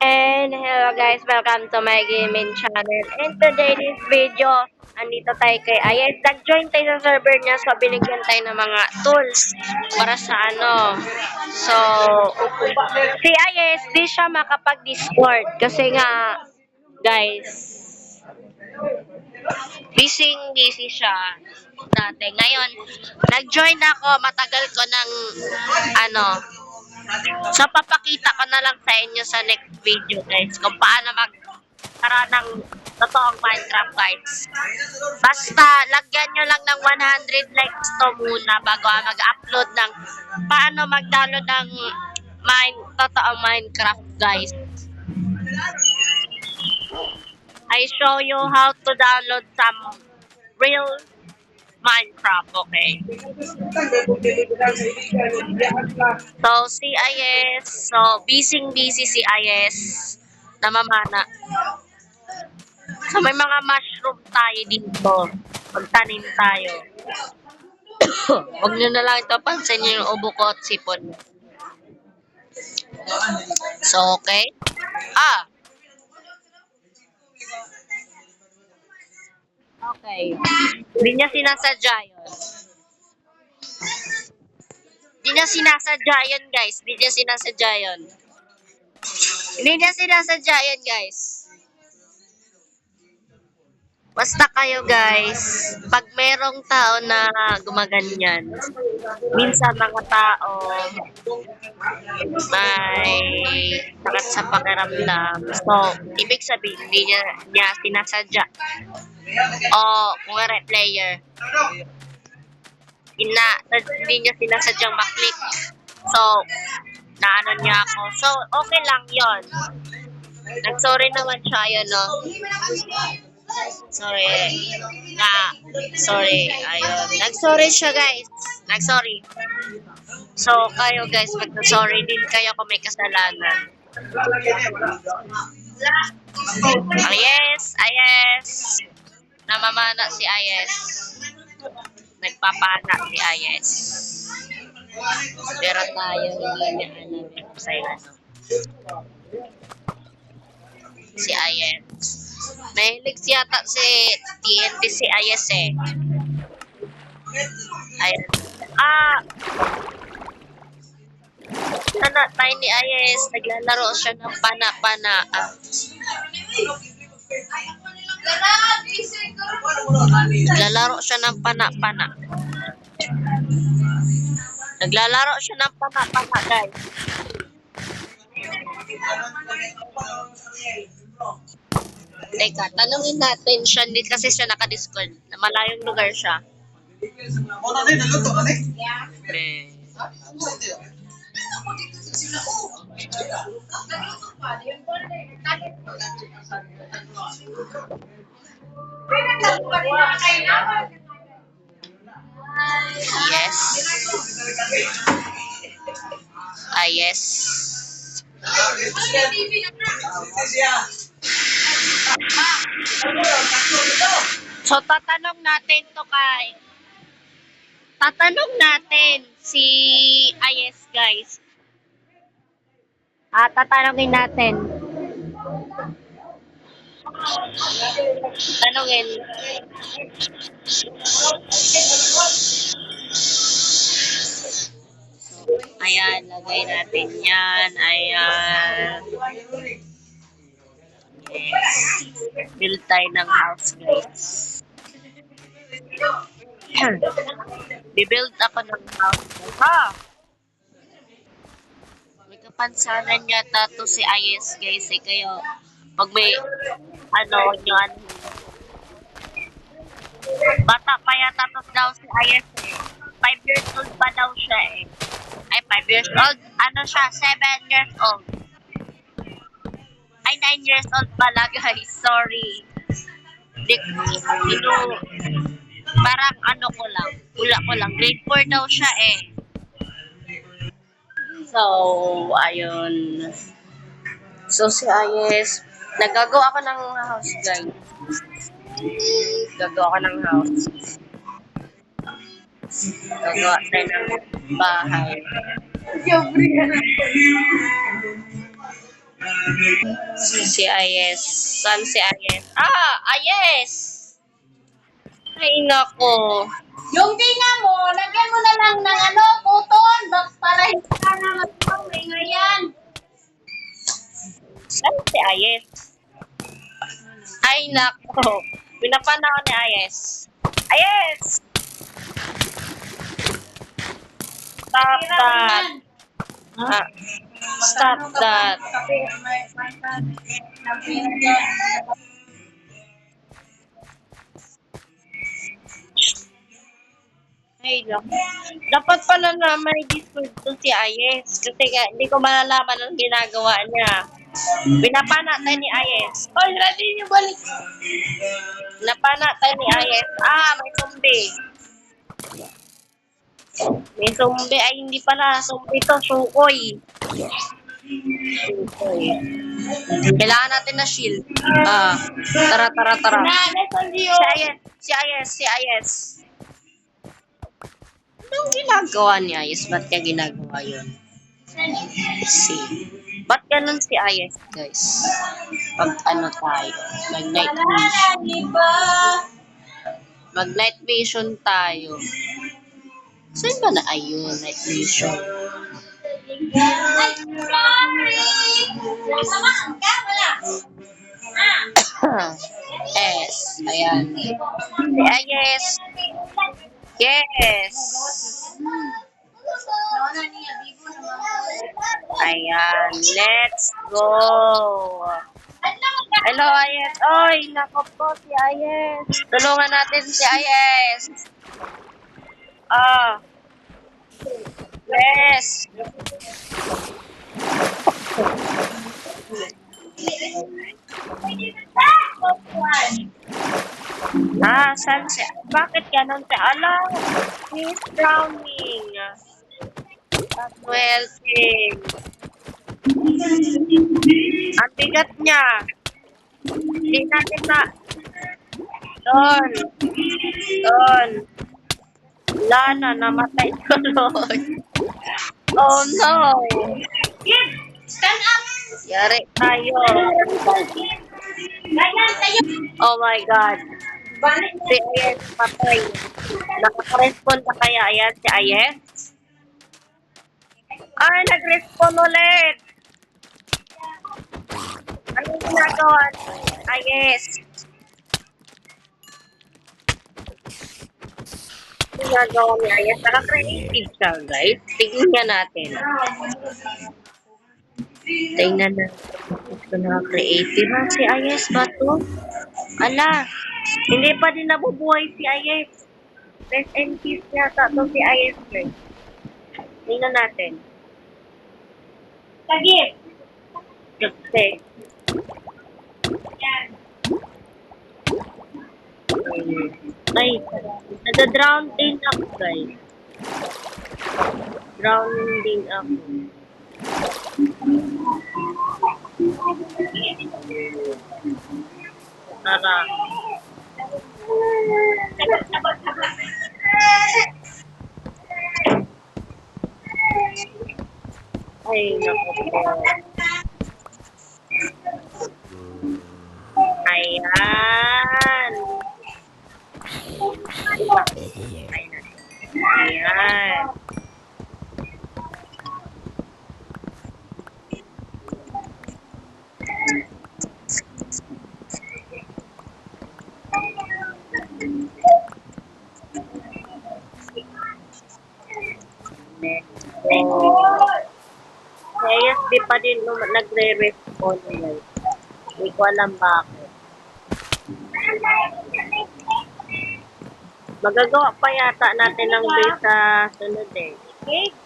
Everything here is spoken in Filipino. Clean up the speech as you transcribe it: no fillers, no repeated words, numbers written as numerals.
And hello guys, welcome to my gaming channel. And today this video, andito tayo kay Ayes. Nag-join tayo sa server niya, so binigyan tayo ng mga tools para sa ano. So, si Ayes, di siya makapag-discord kasi nga, guys, busy siya dati. Ngayon, nag-join ako, matagal ko ng ano, so, papakita ko na lang sa inyo sa next video, guys, kung paano magtara ng totoong Minecraft, guys. Basta, lagyan nyo lang ng 100 likes to muna bago mag-upload ng paano mag-download ng totoong Minecraft, guys. I show you how to download some real Minecraft, okay? So, si IS. So, busy si IS. Namamana. So, may mga mushroom tayo dito. Magtanim tayo. Huwag nyo na lang ito pansin yung ubo ko at sipon. So, okay. Okay. Hindi niya sinasadya yun. Hindi niya sinasadya yun, guys. Hindi niya sinasadya yun. Hindi niya sinasadya yun, guys. Basta kayo, guys, pag merong tao na gumaganyan, minsan mga tao may sakit sa pakiramdam. So, ibig sabihin, hindi niya sinasadya. O, kung player, hindi niya sinasadyang maklik. So, naano niya ako. So, okay lang yon. Nag-sorry naman siya, yun, no? Sorry. Ayun. Nag-sorry siya, guys. Nag-sorry. So, kayo, guys, mag-sorry din kayo kung may kasalanan. Ayes. Namamana si Ayes. Nagpapana si Ayes. Pero tayo, hindi niya alam kung sa'yo ano. Si Ayes. Mahilig yata si TNT si Ayes eh. Ayun. Tayo ni Ayes. Naglalaro siya ng pana-pana. Naglalaro siya ng pana-pana. Naglalaro siya ng pana-pana, guys. Teka, tanungin natin siya, hindi kasi siya naka-discord. Na malayong lugar siya. Yes. Yes. So, tatanong natin si Ayes, guys. Tatanungin natin. Ayan, lagay natin yan. Ayan. Yes. Build tayo ng house, guys. Bibuild ako ng house. May kapansanan yata to si Ayes, guys. Kayo, pag may, yun. Bata pa yata to daw si Ayes eh. 5 years old pa daw siya eh. Ay, 5 years old? Siya? 7 years old. Ay, 9 years old pala, guys. Sorry. Parang hula ko lang. Grade 4 daw siya eh. So, ayun. So, si Ayes, nagagawa ako ng house, guys. Gagawa ako ng house. Gagawa tayo ng bahay. Si Ayes. Saan si Ayes? Ah! Ayes! Ay, nako. Yung tinga mo, lagyan mo na lang ng ano, cotton, para hindi ka na mag-away ngayon. Saan si Ayes? Ay, nako. Pinapana ko ni Ayes. Ayes! Stop that. Ah, stop that. Ay, nako. Dapat pala na may Discord to si Ayes. Kasi nga, hindi ko malalaman ang ginagawa niya. Pinapana tayo ni Ayes. Oy, ready niyo balik. Napana tayo ni Ayes. Ah, may zombie. May zombie. Ay, hindi pala. Zombie to. Sukoy. Sukoy. Kailangan natin na shield. Ah, tara, tara, tara. Si Ayes. Si Ayes. Si Ayes. Anong ginagawa ni Ayes? Ba't niya ginagawa yun? See. Ba't ganun si Ayes, guys? Pag ano tayo, mag-night vision. Mag-night vision tayo. Saan ba na? Ayun, night vision. Ay, sorry! Samahan ka, wala. Yes, ayan. Ah, yes. Yes. Ayan, let's go. Hello, Ayes. Oy, nako po si Ayes. Tulungan natin si Ayes. Ah, yes. Ah, saan siya? Bakit ganon siya? Alam, he's drowning. Swelting. Ang bigat niya. Hindi natin na. Doon. Doon. Wala na, namatay tuloy. Oh no. Stand up! Yari tayo. Ganyan tayo! Oh my God. Balik Si Ayes patay. Naka-respond na kaya ayan si Ayes? Ay, nag-respond ulit. Anong ginagawa ni Ayes? Anong ginagawa ni Ayes? Naka-creative siya, guys. Tingnan natin. Tingnan natin. Gusto naka-creative. Ah, si Ayes ba to? Ala, hindi pa din nabubuhay si Ayes. Rest in peace yata to si Ayes. Tingnan natin. Tagip! Kasi, Yan. ay, nag-drown din ako, guys. Drowning din ako. Tara. Ay, naku po. Ayan. Ayan. Kaya di pa din nagre-respond guys. Hindi ko alam bakit. Magagawa pa yata natin ng base sa sunod eh. Cake?